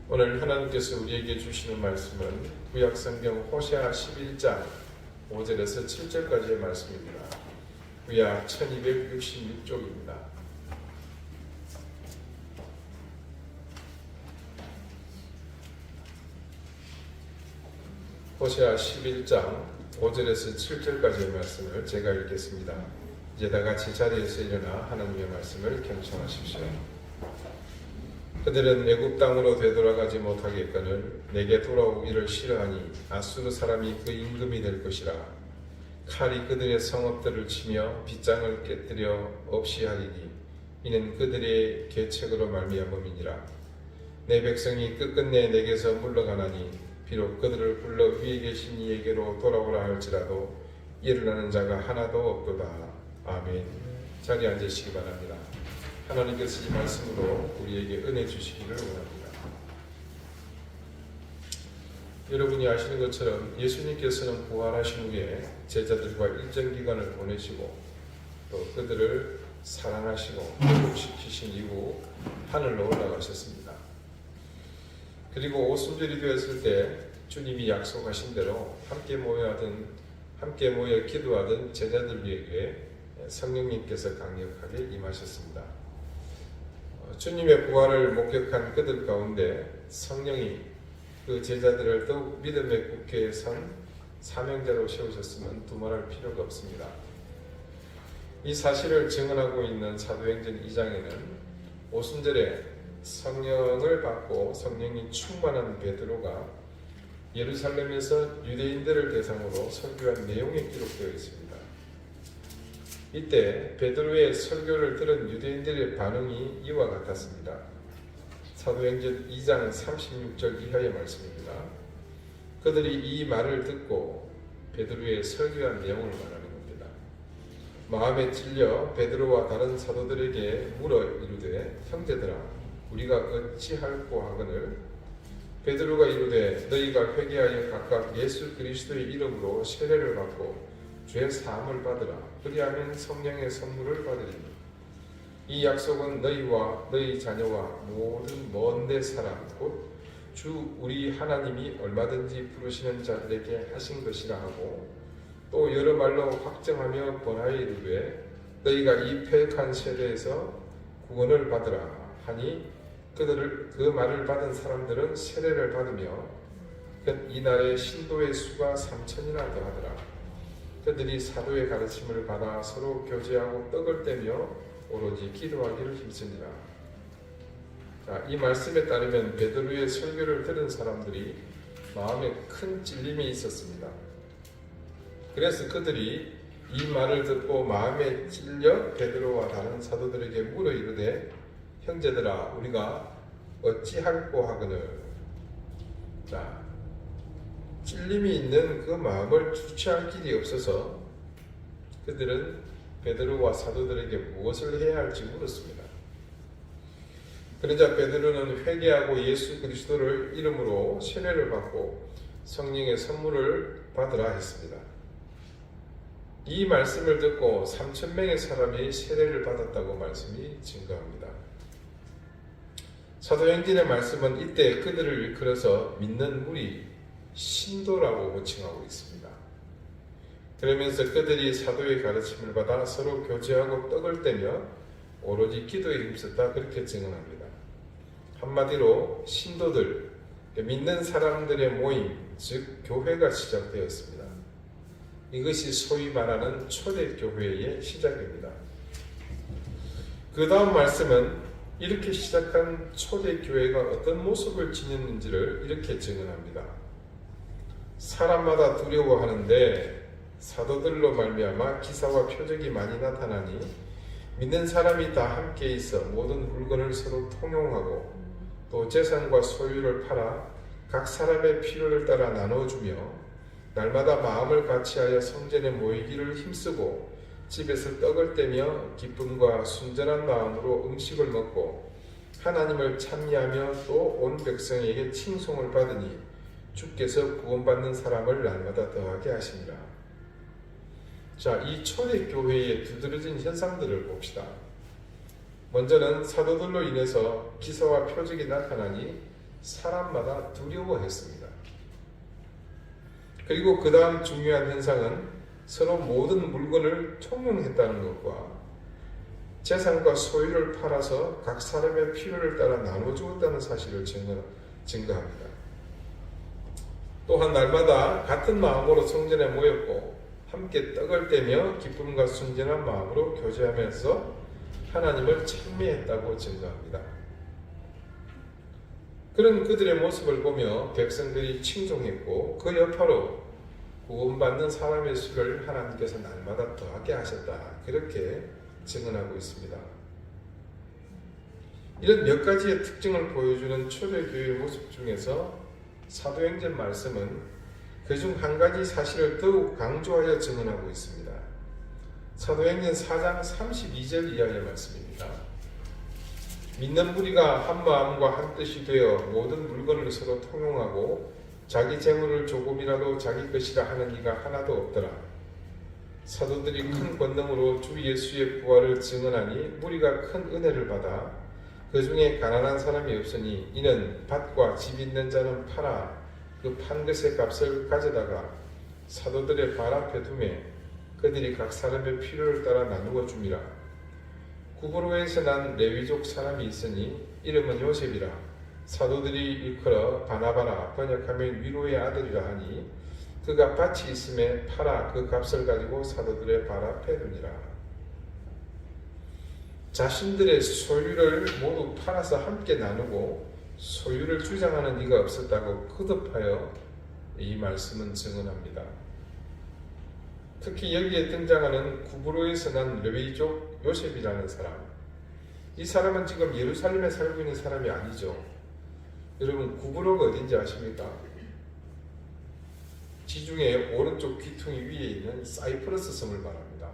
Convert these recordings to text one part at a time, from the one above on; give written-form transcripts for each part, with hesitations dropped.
오늘 하나님께서 우리에게 주시는 말씀은 구약성경 호세아 11장 5절에서 7절까지의 말씀입니다. 구약 1266쪽입니다. 호세아 11장 5절에서 7절까지의 말씀을 제가 읽겠습니다. 이제 다 같이 자리에서 일어나 하나님의 말씀을 경청하십시오. 그들은 애굽 땅으로 되돌아가지 못하겠거늘 내게 돌아오기를 싫어하니 아수르 사람이 그 임금이 될 것이라. 칼이 그들의 성읍들을 치며 빗장을 깨뜨려 없이 하리니 이는 그들의 계책으로 말미암음이니라. 내 백성이 끝끝내 내게서 물러가나니 비록 그들을 불러 위에 계신 이에게로 돌아오라 할지라도 일어나는 자가 하나도 없도다. 아멘. 자리에 앉으시기 바랍니다. 하나님께서 이 말씀으로 우리에게 은혜 주시기를 원합니다. 여러분이 아시는 것처럼 예수님께서는 부활하신 후에 제자들과 일정 기간을 보내시고 또 그들을 사랑하시고 회복시키신 이후 하늘로 올라가셨습니다. 그리고 오순절이 되었을 때 주님이 약속하신 대로 함께 모여 기도하던 제자들에게 성령님께서 강력하게 임하셨습니다. 주님의 부활을 목격한 그들 가운데 성령이 그 제자들을 더욱 믿음의 국회에 선 사명자로 세우셨으면 두말할 필요가 없습니다. 이 사실을 증언하고 있는 사도행전 2장에는 오순절에 성령을 받고 성령이 충만한 베드로가 예루살렘에서 유대인들을 대상으로 설교한 내용이 기록되어 있습니다. 이때 베드로의 설교를 들은 유대인들의 반응이 이와 같았습니다. 사도행전 2장 36절 이하의 말씀입니다. 그들이 이 말을 듣고 베드로의 설교한 내용을 말하는 겁니다. 마음에 찔려 베드로와 다른 사도들에게 물어 이르되 형제들아 우리가 어찌할꼬 하거늘 베드로가 이르되 너희가 회개하여 각각 예수 그리스도의 이름으로 세례를 받고 죄 사함을 받으라. 그리하면 성령의 선물을 받으리니 이 약속은 너희와 너희 자녀와 모든 먼데 사람 곧 주 우리 하나님이 얼마든지 부르시는 자들에게 하신 것이라 하고 또 여러 말로 확정하며 번하여 이르되 너희가 이 패역한 세대에서 구원을 받으라 하니 그 말을 받은 사람들은 세례를 받으며 이날에 신도의 수가 3,000이나 더하더라. 그들이 사도의 가르침을 받아 서로 교제하고 떡을 떼며 오로지 기도하기를 힘쓰니라. 이 말씀에 따르면 베드로의 설교를 들은 사람들이 마음에 큰 찔림이 있었습니다. 그래서 그들이 이 말을 듣고 마음에 찔려 베드로와 다른 사도들에게 물어 이르되 형제들아 우리가 어찌할꼬 하거늘. 찔림이 있는 그 마음을 주체할 길이 없어서 그들은 베드로와 사도들에게 무엇을 해야 할지 물었습니다. 그러자 베드로는 회개하고 예수 그리스도를 이름으로 세례를 받고 성령의 선물을 받으라 했습니다. 이 말씀을 듣고 3,000명의 사람이 세례를 받았다고 말씀이 증거합니다. 사도행전의 말씀은 이때 그들을 일컬어서 믿는 무리 신도라고 호칭하고 있습니다. 그러면서 그들이 사도의 가르침을 받아 서로 교제하고 떡을 떼며 오로지 기도에 힘썼다 그렇게 증언합니다. 한마디로 신도들, 믿는 사람들의 모임, 즉 교회가 시작되었습니다. 이것이 소위 말하는 초대교회의 시작입니다. 그 다음 말씀은 이렇게 시작한 초대교회가 어떤 모습을 지녔는지를 이렇게 증언합니다. 사람마다 두려워하는데 사도들로 말미암아 기사와 표적이 많이 나타나니 믿는 사람이 다 함께 있어 모든 물건을 서로 통용하고 또 재산과 소유를 팔아 각 사람의 필요를 따라 나눠주며 날마다 마음을 같이하여 성전에 모이기를 힘쓰고 집에서 떡을 떼며 기쁨과 순전한 마음으로 음식을 먹고 하나님을 찬미하며 또 온 백성에게 칭송을 받으니 주께서 구원받는 사람을 날마다 더하게 하시니라. 이 초대교회의 두드러진 현상들을 봅시다. 먼저는 사도들로 인해서 기사와 표적이 나타나니 사람마다 두려워했습니다. 그리고 그 다음 중요한 현상은 서로 모든 물건을 통용했다는 것과 재산과 소유를 팔아서 각 사람의 필요를 따라 나눠 주었다는 사실을 증거합니다. 또한 날마다 같은 마음으로 성전에 모였고 함께 떡을 떼며 기쁨과 순전한 마음으로 교제하면서 하나님을 찬미했다고 증거합니다. 그런 그들의 모습을 보며 백성들이 칭송했고 그 여파로 구원받는 사람의 수를 하나님께서 날마다 더하게 하셨다. 그렇게 증언하고 있습니다. 이런 몇 가지의 특징을 보여주는 초대교회의 모습 중에서 사도행전 말씀은 그중 한 가지 사실을 더욱 강조하여 증언하고 있습니다. 사도행전 4장 32절 이하의 말씀입니다. 믿는 무리가 한 마음과 한 뜻이 되어 모든 물건을 서로 통용하고 자기 재물을 조금이라도 자기 것이라 하는 이가 하나도 없더라. 사도들이 큰 권능으로 주 예수의 부활을 증언하니 무리가 큰 은혜를 받아 그 중에 가난한 사람이 없으니 이는 밭과 집 있는 자는 팔아 그 판 것의 값을 가져다가 사도들의 발 앞에 두매 그들이 각 사람의 필요를 따라 나누어 줍니다. 구브로에서 난 레위족 사람이 있으니 이름은 요셉이라. 사도들이 일컬어 바나바라 번역하면 위로의 아들이라 하니 그가 밭이 있음에 팔아 그 값을 가지고 사도들의 발 앞에 두니라. 자신들의 소유를 모두 팔아서 함께 나누고 소유를 주장하는 이가 없었다고 거듭하여 이 말씀은 증언합니다. 특히 여기에 등장하는 구브로에서 난 레위족 요셉이라는 사람, 이 사람은 지금 예루살렘에 살고 있는 사람이 아니죠. 여러분, 구브로가 어딘지 아십니까? 지중해 오른쪽 귀퉁이 위에 있는 사이프러스 섬을 말합니다.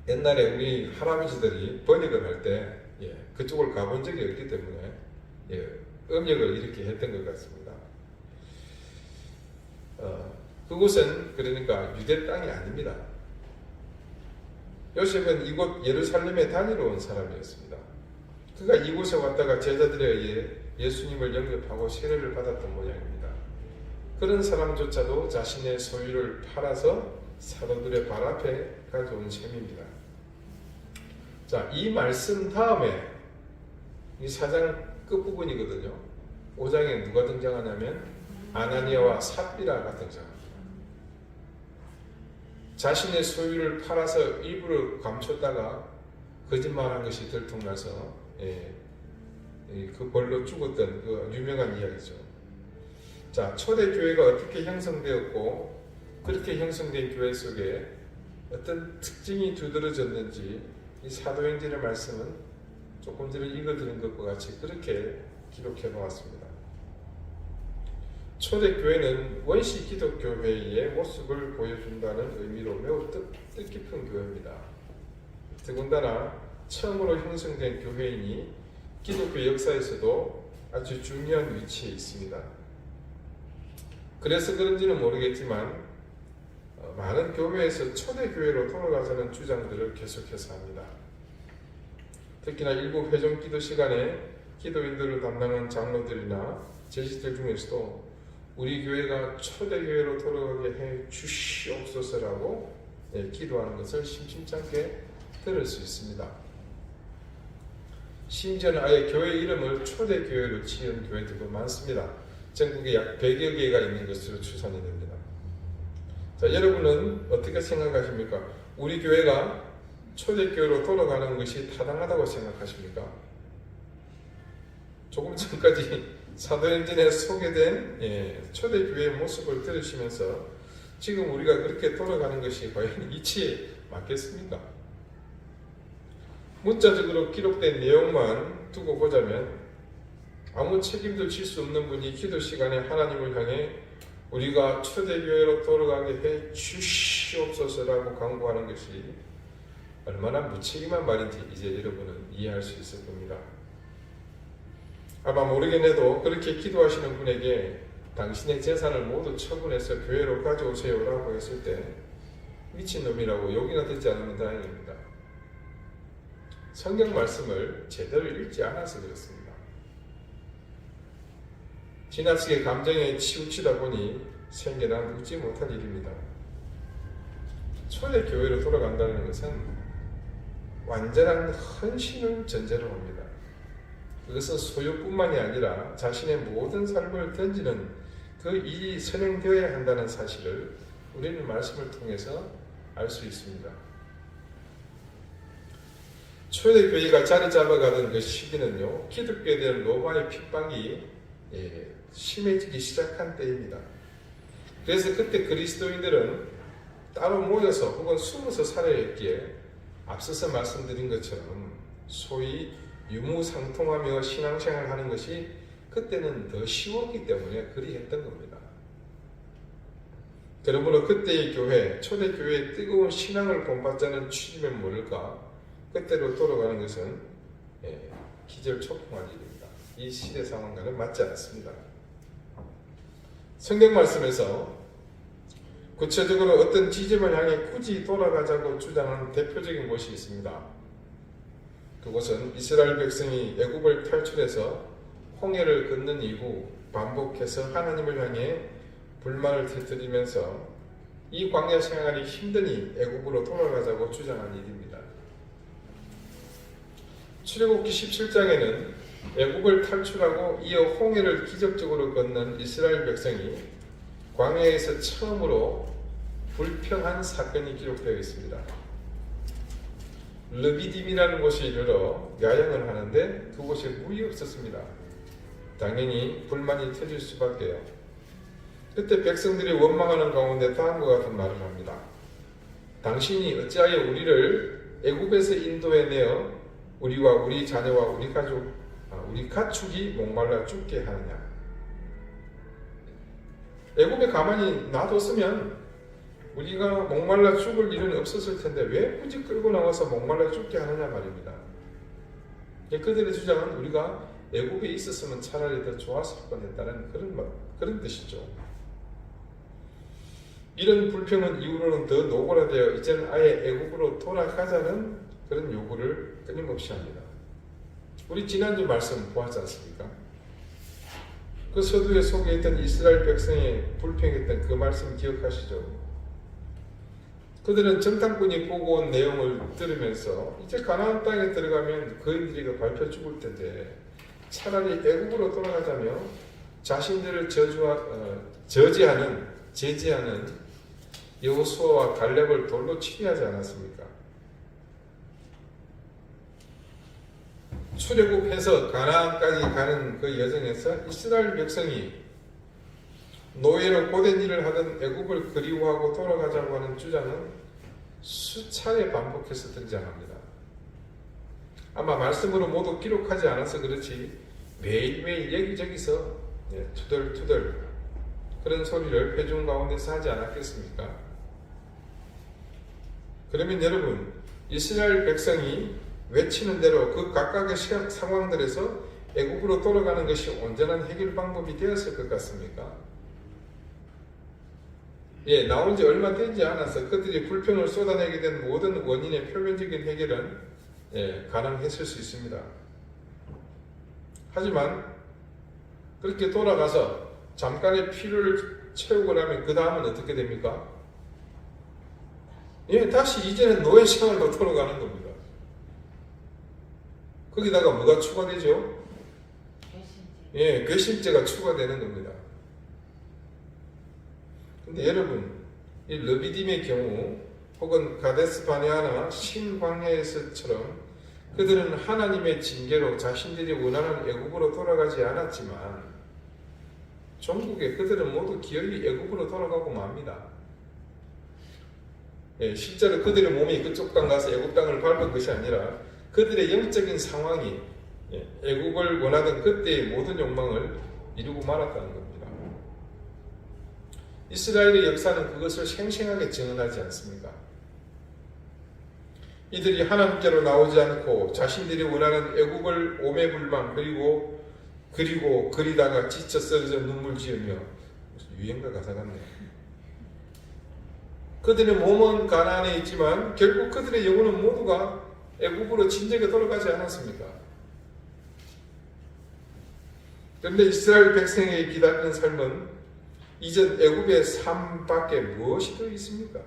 옛날에 우리 할아버지들이 번역을 할 때 그쪽을 가본 적이 없기 때문에 음역을 이렇게 했던 것 같습니다. 그곳은 그러니까 유대 땅이 아닙니다. 요셉은 이곳 예루살렘에 다니러 온 사람이었습니다. 그가 이곳에 왔다가 제자들에 의해 예수님을 영접하고 세례를 받았던 모양입니다. 그런 사람조차도 자신의 소유를 팔아서 사도들의 발 앞에 가져온 셈입니다. 자, 이 말씀 다음에 이 4장 끝부분이거든요. 5장에 누가 등장하냐면 아나니아와 삽비라가 등장합니다. 자신의 소유를 팔아서 일부러 감췄다가 거짓말한 것이 들통나서 그 벌로 죽었던 그 유명한 이야기죠. 자, 초대교회가 어떻게 형성되었고 그렇게 형성된 교회 속에 어떤 특징이 두드러졌는지 이 사도행전의 말씀은 조금 전에 읽어드린 것과 같이 그렇게 기록해 놓았습니다. 초대교회는 원시 기독교회의 모습을 보여준다는 의미로 매우 뜻깊은 교회입니다. 더군다나 처음으로 형성된 교회이니 기독교 역사에서도 아주 중요한 위치에 있습니다. 그래서 그런지는 모르겠지만 많은 교회에서 초대교회로 돌아가자는 주장들을 계속해서 합니다. 특히나 일부 회종 기도 시간에 기도인들을 담당한 장로들이나 제지들 중에서도 우리 교회가 초대교회로 돌아가게 해 주시옵소서라고 기도하는 것을 심심찮게 들을 수 있습니다. 심지어는 아예 교회 이름을 초대교회로 지은 교회들도 많습니다. 전국에 약 100여 개가 있는 것으로 추산이 됩니다. 자, 여러분은 어떻게 생각하십니까? 우리 교회가 초대교회로 돌아가는 것이 타당하다고 생각하십니까? 조금 전까지 사도행전에 소개된 초대교회의 모습을 들으시면서 지금 우리가 그렇게 돌아가는 것이 과연 이치에 맞겠습니까? 문자적으로 기록된 내용만 두고 보자면 아무 책임도 질 수 없는 분이 기도 시간에 하나님을 향해 우리가 초대교회로 돌아가게 해 주시옵소서라고 간구하는 것이 얼마나 무책임한 말인지 이제 여러분은 이해할 수 있을 겁니다. 아마 모르긴 해도 그렇게 기도하시는 분에게 당신의 재산을 모두 처분해서 교회로 가져오세요 라고 했을 때 미친놈이라고 욕이나 듣지 않으면 다행입니다. 성경 말씀을 제대로 읽지 않아서 그렇습니다. 지나치게 감정에 치우치다 보니 생겨난 웃지 못할 일입니다. 초대 교회로 돌아간다는 것은 완전한 헌신을 전제로 합니다. 그것은 소유뿐만이 아니라 자신의 모든 삶을 던지는 그 일이 선행되어야 한다는 사실을 우리는 말씀을 통해서 알 수 있습니다. 초대교회가 자리 잡아가던 그 시기는요, 기독교에 대한 로마의 핍박이 심해지기 시작한 때입니다. 그래서 그때 그리스도인들은 따로 모여서 혹은 숨어서 살아야 했기에 앞서서 말씀드린 것처럼 소위 유무상통하며 신앙생활을 하는 것이 그때는 더 쉬웠기 때문에 그리 했던 겁니다. 그러므로 그때의 교회, 초대교회의 뜨거운 신앙을 본받자는 취지면 모를까 그때로 돌아가는 것은 기절초풍한 일입니다. 이 시대 상황과는 맞지 않습니다. 성경 말씀에서 구체적으로 어떤 지점을 향해 굳이 돌아가자고 주장하는 대표적인 곳이 있습니다. 그곳은 이스라엘 백성이 애굽을 탈출해서 홍해를 건넌 이후 반복해서 하나님을 향해 불만을 터뜨리면서 이 광야 생활이 힘드니 애굽으로 돌아가자고 주장한 일입니다. 출애굽기 17장에는 애굽을 탈출하고 이어 홍해를 기적적으로 건넌 이스라엘 백성이 광야에서 처음으로 불평한 사건이 기록되어 있습니다. 르비딤이라는 곳에 이르러 야영을 하는데 그곳에 물이 없었습니다. 당연히 불만이 터질 수밖에요. 그때 백성들이 원망하는 가운데 다음과 같은 말을 합니다. 당신이 어찌하여 우리를 애굽에서 인도해내어 우리와 우리 자녀와 우리 가축이 목말라 죽게 하느냐. 애굽에 가만히 놔뒀으면 우리가 목말라 죽을 일은 없었을 텐데 왜 굳이 끌고 나와서 목말라 죽게 하느냐 말입니다. 그들의 주장은 우리가 애굽에 있었으면 차라리 더 좋았을 뻔했다는 그런 뜻이죠. 이런 불평은 이후로는 더 노골화되어 이제는 아예 애굽으로 돌아가자는 그런 요구를 끊임없이 합니다. 우리 지난주 말씀 보았지 않습니까? 그 서두에 소개했던 이스라엘 백성의 불평했던 그 말씀 기억하시죠? 그들은 정탐꾼이 보고 온 내용을 들으면서 이제 가나안 땅에 들어가면 그인들이 밟혀 죽을 텐데 차라리 애굽으로 돌아가자며 자신들을 제지하는 여호수아와 갈렙을 돌로 치리하지 않았습니까? 출애굽해서 가나안까지 가는 그 여정에서 이스라엘 백성이 노예로 고된 일을 하던 애굽을 그리워하고 돌아가자고 하는 주장은 수차례 반복해서 등장합니다. 아마 말씀으로 모두 기록하지 않아서 그렇지 매일매일 여기저기서 투덜투덜 그런 소리를 회중 가운데서 하지 않았겠습니까? 그러면 여러분, 이스라엘 백성이 외치는 대로 그 각각의 상황들에서 애굽으로 돌아가는 것이 온전한 해결 방법이 되었을 것 같습니까? 나온 지 얼마 되지 않아서 그들이 불평을 쏟아내게 된 모든 원인의 표면적인 해결은 가능했을 수 있습니다. 하지만 그렇게 돌아가서 잠깐의 피를 채우고 나면 그 다음은 어떻게 됩니까? 다시 이제는 노예 생활로 돌아가는 겁니다. 거기다가 뭐가 추가되죠? 괘씸죄가 추가되는 겁니다. 근데 여러분, 이 르비딤의 경우 혹은 가데스 바네아나 신광야에서처럼 그들은 하나님의 징계로 자신들이 원하는 애굽으로 돌아가지 않았지만 종국에 그들은 모두 기어이 애굽으로 돌아가고 맙니다. 실제로 그들의 몸이 그쪽 땅 가서 애굽 땅을 밟은 것이 아니라 그들의 영적인 상황이 애굽을 원하던 그때의 모든 욕망을 이루고 말았다는 겁니다. 이스라엘의 역사는 그것을 생생하게 증언하지 않습니까? 이들이 하나님께로 나오지 않고 자신들이 원하는 애굽을 오매불망 그리고 그리다가 지쳐 쓰러져 눈물 지으며 유행가 가사 같네요. 그들의 몸은 가나안에 있지만 결국 그들의 영혼은 모두가 애굽으로 진작에 돌아가지 않았습니까? 그런데 이스라엘 백성에게 기다리는 삶은 이전 애굽의 삶밖에 무엇이 더 있습니까?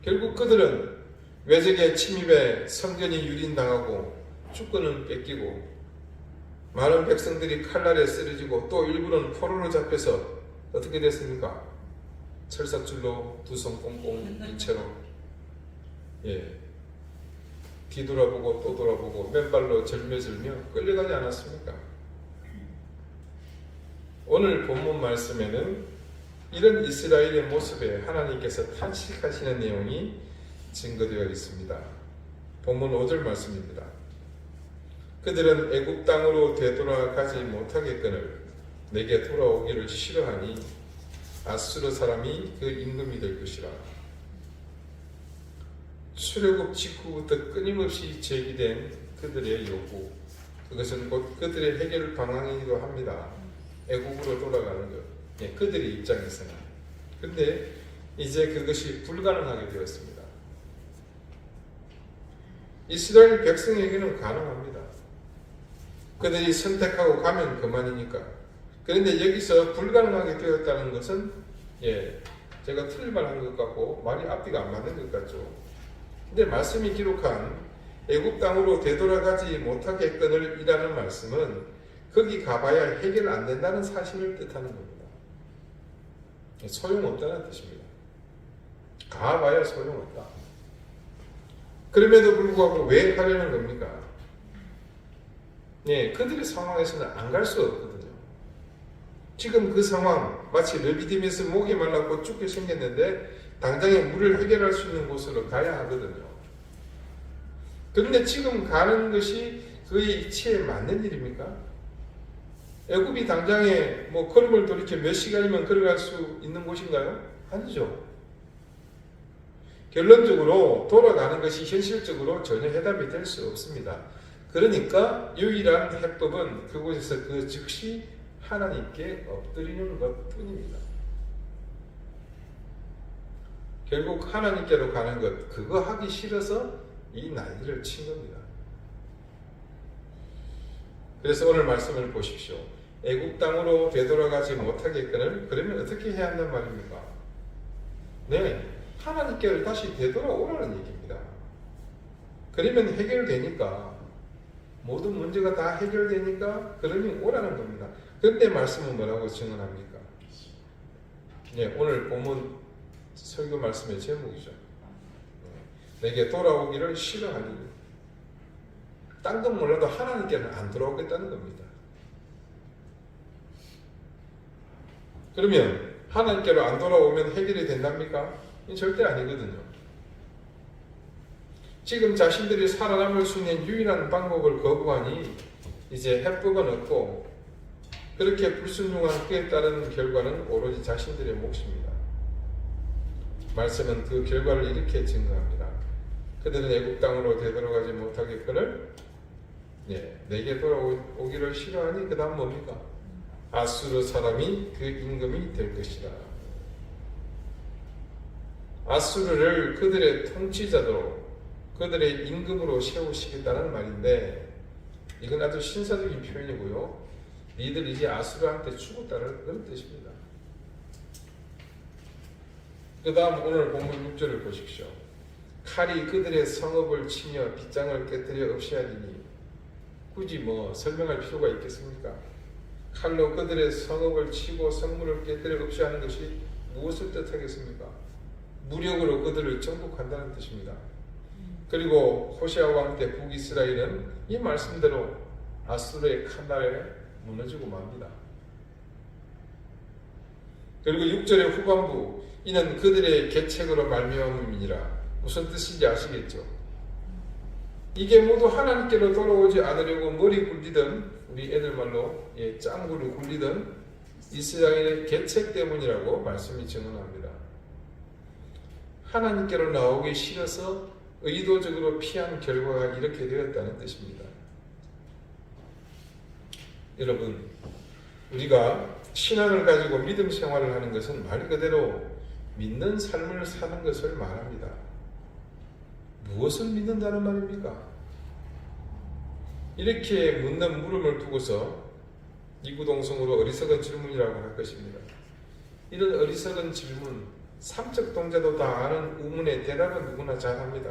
결국 그들은 외적의 침입에 성전이 유린당하고 주권은 뺏기고 많은 백성들이 칼날에 쓰러지고 또 일부는 포로로 잡혀서 어떻게 됐습니까? 철사줄로 두 손 꽁꽁 민 채로 뒤돌아보고 또 돌아보고 맨발로 절며절며 끌려가지 않았습니까? 오늘 본문 말씀에는 이런 이스라엘의 모습에 하나님께서 탄식하시는 내용이 증거되어 있습니다. 본문 5절 말씀입니다. 그들은 애굽 땅으로 되돌아가지 못하겠거늘 내게 돌아오기를 싫어하니 아수르 사람이 그 임금이 될 것이라. 출애굽 직후부터 끊임없이 제기된 그들의 요구, 그것은 곧 그들의 해결 방안이기도 합니다. 애굽으로 돌아가는 것, 그들의 입장에서는. 그런데 이제 그것이 불가능하게 되었습니다. 이스라엘 백성에게는 가능합니다. 그들이 선택하고 가면 그만이니까. 그런데 여기서 불가능하게 되었다는 것은 제가 틀린 말 한 것 같고 말이 앞뒤가 안 맞는 것 같죠. 근데 말씀이 기록한 애굽 땅으로 되돌아가지 못하겠거늘 이라는 말씀은 거기 가봐야 해결 안 된다는 사실을 뜻하는 겁니다. 소용없다는 뜻입니다. 가봐야 소용없다. 그럼에도 불구하고 왜 가려는 겁니까? 그들의 상황에서는 안 갈 수 없거든요. 지금 그 상황, 마치 르비딤에서 목이 말랐고 죽게 생겼는데 당장에 물을 해결할 수 있는 곳으로 가야 하거든요. 그런데 지금 가는 것이 그의 이치에 맞는 일입니까? 애굽이 당장에 걸음을 돌이켜 몇 시간이면 걸어갈 수 있는 곳인가요? 아니죠. 결론적으로 돌아가는 것이 현실적으로 전혀 해답이 될 수 없습니다. 그러니까 유일한 해법은 그곳에서 그 즉시 하나님께 엎드리는 것 뿐입니다. 결국 하나님께로 가는 것, 그거 하기 싫어서 이 난리를 친 겁니다. 그래서 오늘 말씀을 보십시오. 애굽 땅으로 되돌아가지 못하겠거늘 그러면 어떻게 해야 한단 말입니까? 하나님께로 다시 되돌아오라는 얘기입니다. 그러면 해결되니까, 모든 문제가 다 해결되니까 그러면 오라는 겁니다. 그런데 말씀은 뭐라고 증언합니까? 오늘 본문 설교 말씀의 제목이죠. 내게 돌아오기를 싫어하니. 딴 건 몰라도 하나님께는 안 돌아오겠다는 겁니다. 그러면 하나님께로 안 돌아오면 해결이 된답니까? 절대 아니거든요. 지금 자신들이 살아남을 수 있는 유일한 방법을 거부하니 이제 해법은 없고, 그렇게 불순종한 그에 따른 결과는 오로지 자신들의 몫입니다. 말씀은 그 결과를 이렇게 증거합니다. 그들은 애굽 땅으로 되돌아가지 못하겠거늘 내게 돌아오기를 싫어하니 그 다음 뭡니까? 아수르 사람이 그 임금이 될 것이라. 아수르를 그들의 통치자로, 그들의 임금으로 세우시겠다는 말인데, 이건 아주 신사적인 표현이고요. 니들 이제 아수르한테 죽었다는 그런 뜻입니다. 그 다음 오늘 본문 6절을 보십시오. 칼이 그들의 성읍을 치며 빗장을 깨뜨려 없애하리니. 굳이 설명할 필요가 있겠습니까? 칼로 그들의 성읍을 치고 성문을 깨뜨려 없애하는 것이 무엇을 뜻하겠습니까? 무력으로 그들을 정복한다는 뜻입니다. 그리고 호시아 왕 때 북이스라엘은 이 말씀대로 아수르의 칼날에 무너지고 맙니다. 그리고 6절의 후반부, 이는 그들의 계책으로 말미암음이니라. 무슨 뜻인지 아시겠죠? 이게 모두 하나님께로 돌아오지 않으려고 머리 굴리던, 우리 애들 말로 짱구를 굴리던 이스라엘의 계책 때문이라고 말씀이 증언합니다. 하나님께로 나오기 싫어서 의도적으로 피한 결과가 이렇게 되었다는 뜻입니다. 여러분, 우리가 신앙을 가지고 믿음 생활을 하는 것은 말 그대로 믿는 삶을 사는 것을 말합니다. 무엇을 믿는다는 말입니까? 이렇게 묻는 물음을 두고서 이구동성으로 어리석은 질문이라고 할 것입니다. 이런 어리석은 질문, 삼척 동자도 다 아는 의문의 대답은 누구나 잘합니다.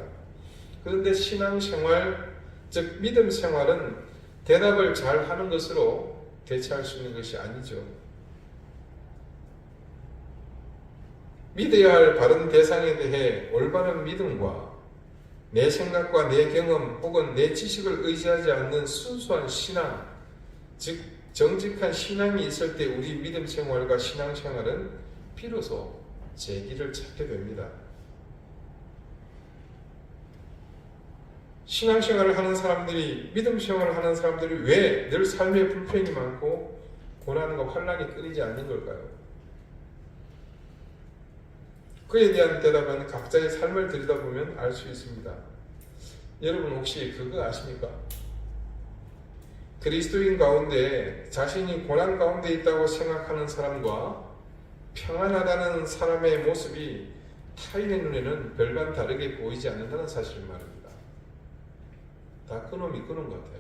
그런데 신앙생활, 즉 믿음 생활은 대답을 잘하는 것으로 대체할 수 있는 것이 아니죠. 믿어야 할 바른 대상에 대해 올바른 믿음과 내 생각과 내 경험 혹은 내 지식을 의지하지 않는 순수한 신앙, 즉 정직한 신앙이 있을 때 우리 믿음 생활과 신앙 생활은 비로소 재기를 찾게 됩니다. 신앙 생활을 하는 사람들이, 믿음 생활을 하는 사람들이 왜 늘 삶에 불평이 많고 고난과 환난이 끊이지 않는 걸까요? 그에 대한 대답은 각자의 삶을 들여다보면 알 수 있습니다. 여러분 혹시 그거 아십니까? 그리스도인 가운데 자신이 고난 가운데 있다고 생각하는 사람과 평안하다는 사람의 모습이 타인의 눈에는 별반 다르게 보이지 않는다는 사실을 말합니다. 다 그놈이 그런 것 같아요.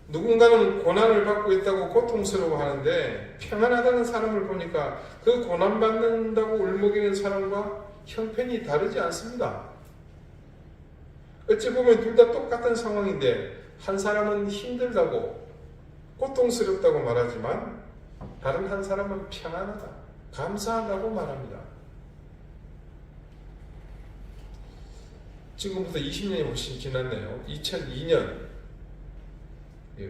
누군가는 고난을 받고 있다고 고통스러워하는데 평안하다는 사람을 보니까 그 고난받는다고 울먹이는 사람과 형편이 다르지 않습니다. 어찌 보면 둘 다 똑같은 상황인데 한 사람은 힘들다고 고통스럽다고 말하지만 다른 한 사람은 평안하다, 감사하다고 말합니다. 지금부터 20년이 훨씬 지났네요. 2002년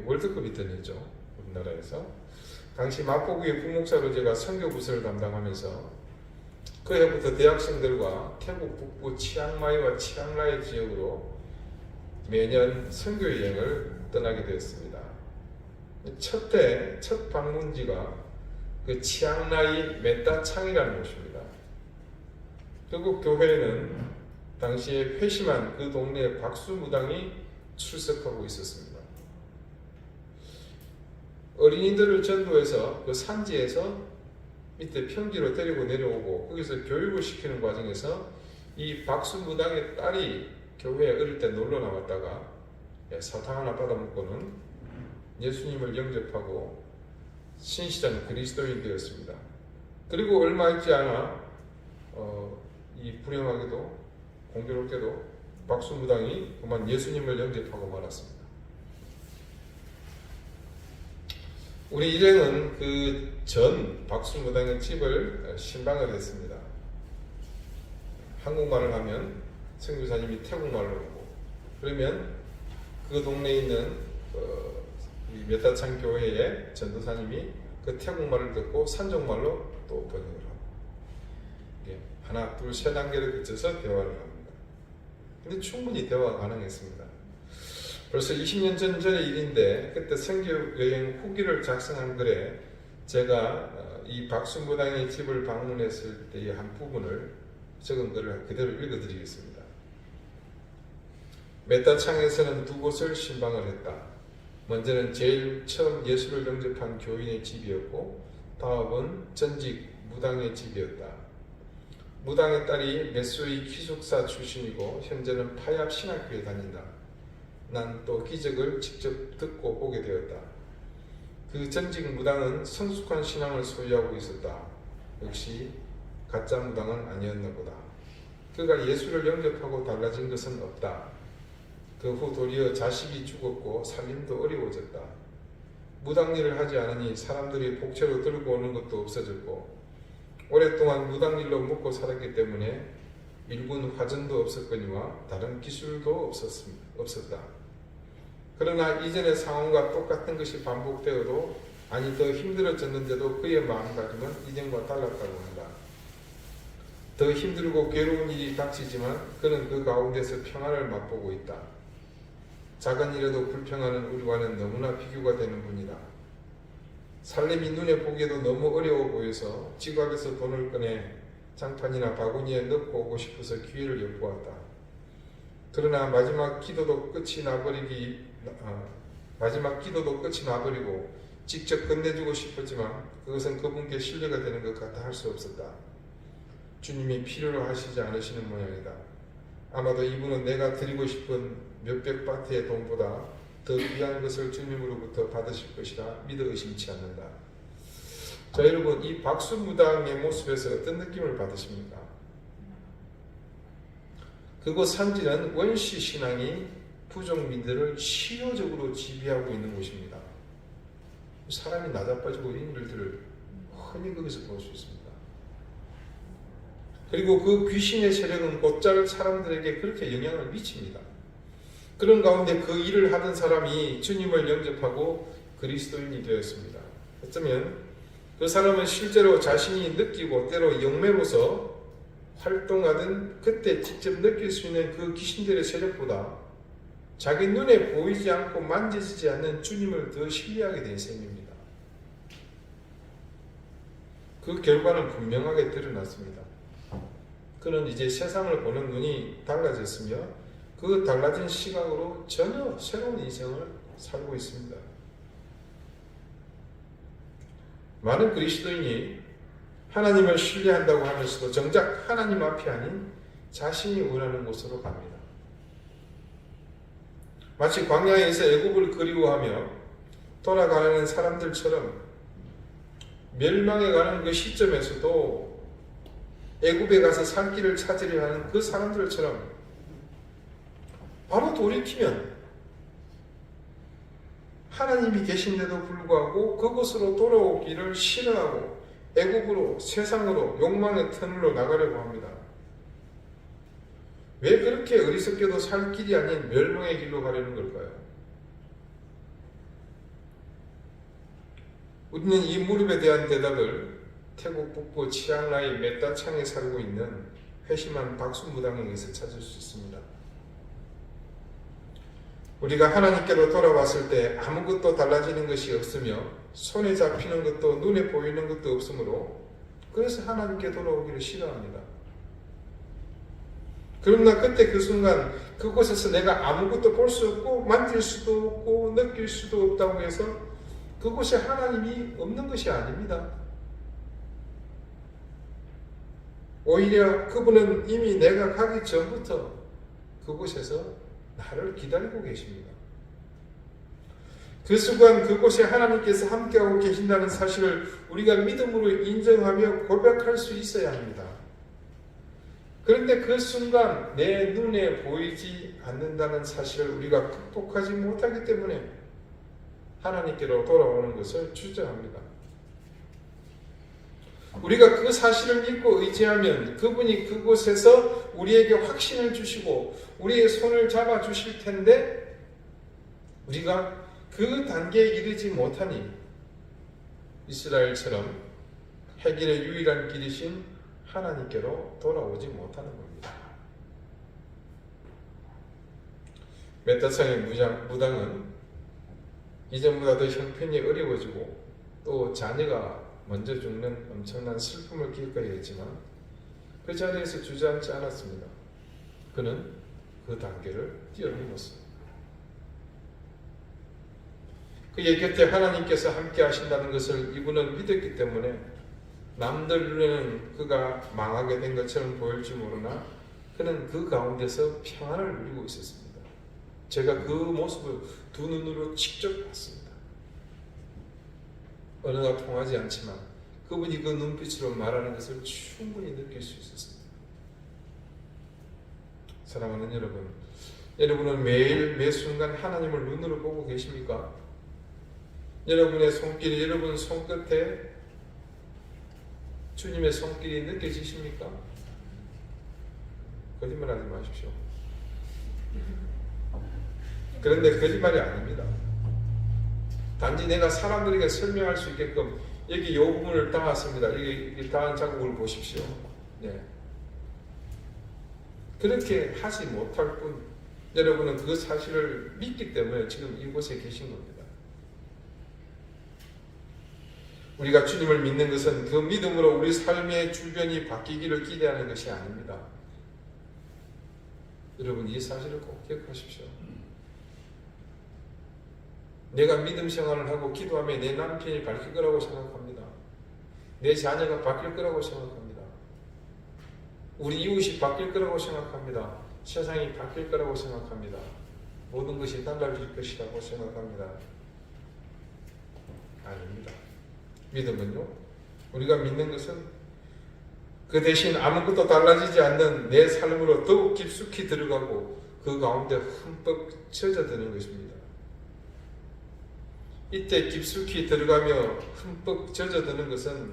월드컵이 있던했죠. 우리나라에서. 당시 마포구의 부목사로 제가 선교 부서를 담당하면서 그 해부터 대학생들과 태국 북부 치앙마이와 치앙라이 지역으로 매년 선교 여행을 떠나게 되었습니다. 첫 방문지가 그 치앙라이 메따창이라는 곳입니다. 그곳 교회에는 당시에 회심한 그 동네 박수무당이 출석하고 있었습니다. 어린이들을 전도해서 그 산지에서 밑에 평지로 데리고 내려오고 거기서 교육을 시키는 과정에서 이 박수무당의 딸이 교회에 어릴 때 놀러 나왔다가 사탕 하나 받아먹고는 예수님을 영접하고 신실한 그리스도인이 되었습니다. 그리고 얼마 있지 않아 이 불행하게도 공교롭게도 박수무당이 그만 예수님을 영접하고 말았습니다. 우리 일행은 그 전 박수무당의 집을 신방을 했습니다. 한국말을 하면 선교사님이 태국말로 하고, 그러면 그 동네에 있는 메따창 교회의 전도사님이 그 태국말을 듣고 산족말로 또 번역을 하고, 하나, 둘, 세 단계를 거쳐서 대화를 합니다. 근데 충분히 대화가 가능했습니다. 벌써 20년 전의 일인데 그때 선교 여행 후기를 작성한 글에 제가 이 박수무당의 집을 방문했을 때의 한 부분을 적은 글을 그대로 읽어드리겠습니다. 메따창에서는 두 곳을 신방을 했다. 먼저는 제일 처음 예수를 영접한 교인의 집이었고 다음은 전직 무당의 집이었다. 무당의 딸이 메소이 기숙사 출신이고 현재는 파яб 신학교에 다닌다. 난 또 기적을 직접 듣고 보게 되었다. 그 전직 무당은 성숙한 신앙을 소유하고 있었다. 역시 가짜 무당은 아니었나 보다. 그가 예수를 영접하고 달라진 것은 없다. 그 후 도리어 자식이 죽었고 살림도 어려워졌다. 무당 일을 하지 않으니 사람들이 복채로 들고 오는 것도 없어졌고 오랫동안 무당 일로 먹고 살았기 때문에 일군 화전도 없었거니와 다른 기술도 없었다. 그러나 이전의 상황과 똑같은 것이 반복되어도 아니 더 힘들어졌는데도 그의 마음가짐은 이전과 달랐다고 한다. 더 힘들고 괴로운 일이 닥치지만 그는 그 가운데서 평안을 맛보고 있다. 작은 일에도 불평하는 우리와는 너무나 비교가 되는 분이다. 살림이 눈에 보기에도 너무 어려워 보여서 지갑에서 돈을 꺼내 장판이나 바구니에 넣고 오고 싶어서 기회를 엿보았다. 그러나 마지막 기도도 끝이 나버리고 직접 건네주고 싶었지만 그것은 그분께 신뢰가 되는 것 같아 할 수 없었다. 주님이 필요로 하시지 않으시는 모양이다. 아마도 이분은 내가 드리고 싶은 몇백 바트의 돈보다 더 귀한 것을 주님으로부터 받으실 것이라 믿어 의심치 않는다. 자, 여러분, 이 박수무당의 모습에서 어떤 느낌을 받으십니까? 그곳 산지는 원시 신앙이 부족민들을 실효적으로 지배하고 있는 곳입니다. 사람이 낮아빠지고 이런 일들을 흔히 거기서 볼 수 있습니다. 그리고 그 귀신의 세력은 곧잘 사람들에게 그렇게 영향을 미칩니다. 그런 가운데 그 일을 하던 사람이 주님을 영접하고 그리스도인이 되었습니다. 어쩌면 그 사람은 실제로 자신이 느끼고 때로 영매로서 활동하던 그때 직접 느낄 수 있는 그 귀신들의 세력보다 자기 눈에 보이지 않고 만져지지 않는 주님을 더 신뢰하게 된 셈입니다. 그 결과는 분명하게 드러났습니다. 그는 이제 세상을 보는 눈이 달라졌으며 그 달라진 시각으로 전혀 새로운 인생을 살고 있습니다. 많은 그리스도인이 하나님을 신뢰한다고 하면서도 정작 하나님 앞이 아닌 자신이 원하는 곳으로 갑니다. 마치 광야에서 애굽을 그리워하며 돌아가는 사람들처럼 멸망에 가는 그 시점에서도 애굽에 가서 살 길을 찾으려 하는 그 사람들처럼 바로 돌이키면 하나님이 계신데도 불구하고 그곳으로 돌아오기를 싫어하고 애굽으로, 세상으로, 욕망의 터널로 나가려고 합니다. 왜 그렇게 어리석게도 살 길이 아닌 멸망의 길로 가려는 걸까요? 우리는 이 무릎에 대한 대답을 태국 북부 치앙라이 메따창에 살고 있는 회심한 박수무당에게서 찾을 수 있습니다. 우리가 하나님께로 돌아왔을 때 아무것도 달라지는 것이 없으며 손에 잡히는 것도 눈에 보이는 것도 없으므로 그래서 하나님께 돌아오기를 싫어합니다. 그러나 그때 그 순간 그곳에서 내가 아무것도 볼 수 없고 만질 수도 없고 느낄 수도 없다고 해서 그곳에 하나님이 없는 것이 아닙니다. 오히려 그분은 이미 내가 가기 전부터 그곳에서 나를 기다리고 계십니다. 그 순간 그곳에 하나님께서 함께하고 계신다는 사실을 우리가 믿음으로 인정하며 고백할 수 있어야 합니다. 그런데 그 순간 내 눈에 보이지 않는다는 사실을 우리가 극복하지 못하기 때문에 하나님께로 돌아오는 것을 주저합니다. 우리가 그 사실을 믿고 의지하면 그분이 그곳에서 우리에게 확신을 주시고 우리의 손을 잡아 주실 텐데 우리가 그 단계에 이르지 못하니 이스라엘처럼 해길의 유일한 길이신 하나님께로 돌아오지 못하는 겁니다. 메따창의 무당은 이전보다 더 형편이 어려워지고 또 자녀가 먼저 죽는 엄청난 슬픔을 겪어야 했지만 그 자리에서 주저앉지 않았습니다. 그는 그 단계를 뛰어넘었습니다. 그의 곁에 하나님께서 함께 하신다는 것을 이분은 믿었기 때문에 남들 눈에는 그가 망하게 된 것처럼 보일지 모르나 그는 그 가운데서 평안을 누리고 있었습니다. 제가 그 모습을 두 눈으로 직접 봤습니다. 언어가 통하지 않지만 그분이 그 눈빛으로 말하는 것을 충분히 느낄 수 있었습니다. 사랑하는 여러분, 여러분은 매일 매 순간 하나님을 눈으로 보고 계십니까? 여러분의 손길이 여러분 손끝에 주님의 손길이 느껴지십니까? 거짓말하지 마십시오. 그런데 거짓말이 아닙니다. 단지 내가 사람들에게 설명할 수 있게끔 여기 이 부분을 따왔습니다. 여기 따은 자국을 보십시오. 네. 그렇게 하지 못할 뿐 여러분은 그 사실을 믿기 때문에 지금 이곳에 계신 겁니다. 우리가 주님을 믿는 것은 그 믿음으로 우리 삶의 주변이 바뀌기를 기대하는 것이 아닙니다. 여러분 이 사실을 꼭 기억하십시오. 내가 믿음 생활을 하고 기도하며 내 남편이 바뀔 거라고 생각합니다. 내 자녀가 바뀔 거라고 생각합니다. 우리 이웃이 바뀔 거라고 생각합니다. 세상이 바뀔 거라고 생각합니다. 모든 것이 달라질 것이라고 생각합니다. 아닙니다. 믿음은요, 우리가 믿는 것은 그 대신 아무것도 달라지지 않는 내 삶으로 더욱 깊숙이 들어가고 그 가운데 흠뻑 젖어드는 것입니다. 이때 깊숙이 들어가며 흠뻑 젖어드는 것은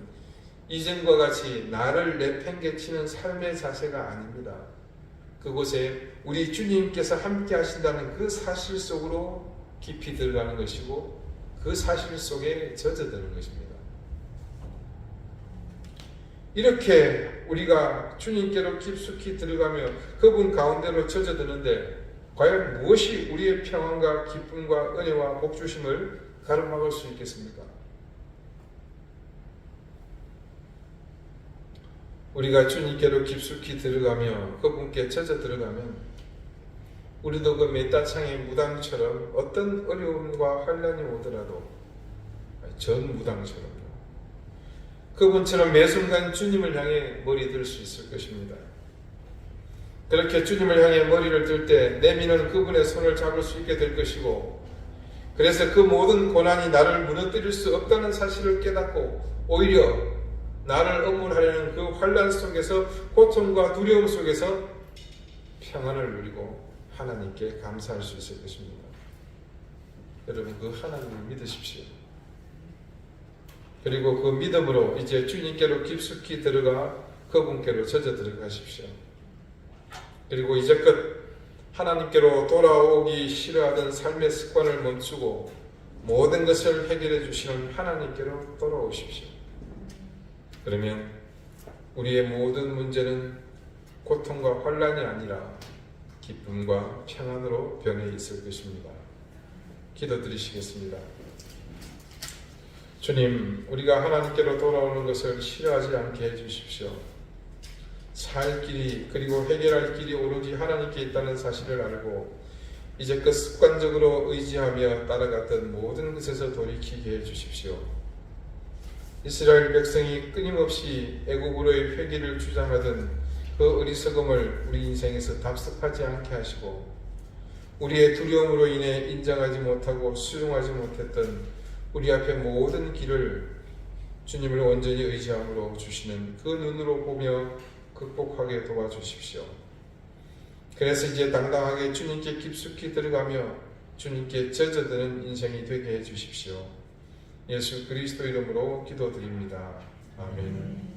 이전과 같이 나를 내팽개치는 삶의 자세가 아닙니다. 그곳에 우리 주님께서 함께 하신다는 그 사실 속으로 깊이 들어가는 것이고 그 사실 속에 젖어드는 것입니다. 이렇게 우리가 주님께로 깊숙이 들어가며 그분 가운데로 젖어드는데 과연 무엇이 우리의 평안과 기쁨과 은혜와 복주심을 가로막을 수 있겠습니까? 우리가 주님께로 깊숙이 들어가며 그분께 젖어 들어가면 우리도 그 메따창의 무당처럼 어떤 어려움과 환난이 오더라도 전 무당처럼요, 그분처럼 매 순간 주님을 향해 머리 들 수 있을 것입니다. 그렇게 주님을 향해 머리를 들 때 내미는 그분의 손을 잡을 수 있게 될 것이고, 그래서 그 모든 고난이 나를 무너뜨릴 수 없다는 사실을 깨닫고 오히려 나를 엄물하려는 그 환난 속에서, 고통과 두려움 속에서 평안을 누리고 하나님께 감사할 수 있을 것입니다. 여러분, 그 하나님을 믿으십시오. 그리고 그 믿음으로 이제 주님께로 깊숙이 들어가 그분께로 젖어 들어가십시오. 그리고 이제껏 하나님께로 돌아오기 싫어하던 삶의 습관을 멈추고 모든 것을 해결해 주시는 하나님께로 돌아오십시오. 그러면 우리의 모든 문제는 고통과 환난이 아니라 기쁨과 평안으로 변해 있을 것입니다. 기도드리시겠습니다. 주님, 우리가 하나님께로 돌아오는 것을 싫어하지 않게 해주십시오. 살 길이, 그리고 해결할 길이 오로지 하나님께 있다는 사실을 알고 이제껏 습관적으로 의지하며 따라갔던 모든 것에서 돌이키게 해주십시오. 이스라엘 백성이 끊임없이 애국으로의 회개를 주장하던 그 어리석음을 우리 인생에서 답습하지 않게 하시고, 우리의 두려움으로 인해 인정하지 못하고 수용하지 못했던 우리 앞의 모든 길을 주님을 온전히 의지함으로 주시는 그 눈으로 보며 극복하게 도와주십시오. 그래서 이제 당당하게 주님께 깊숙이 들어가며 주님께 젖어드는 인생이 되게 해주십시오. 예수 그리스도 이름으로 기도드립니다. 아멘.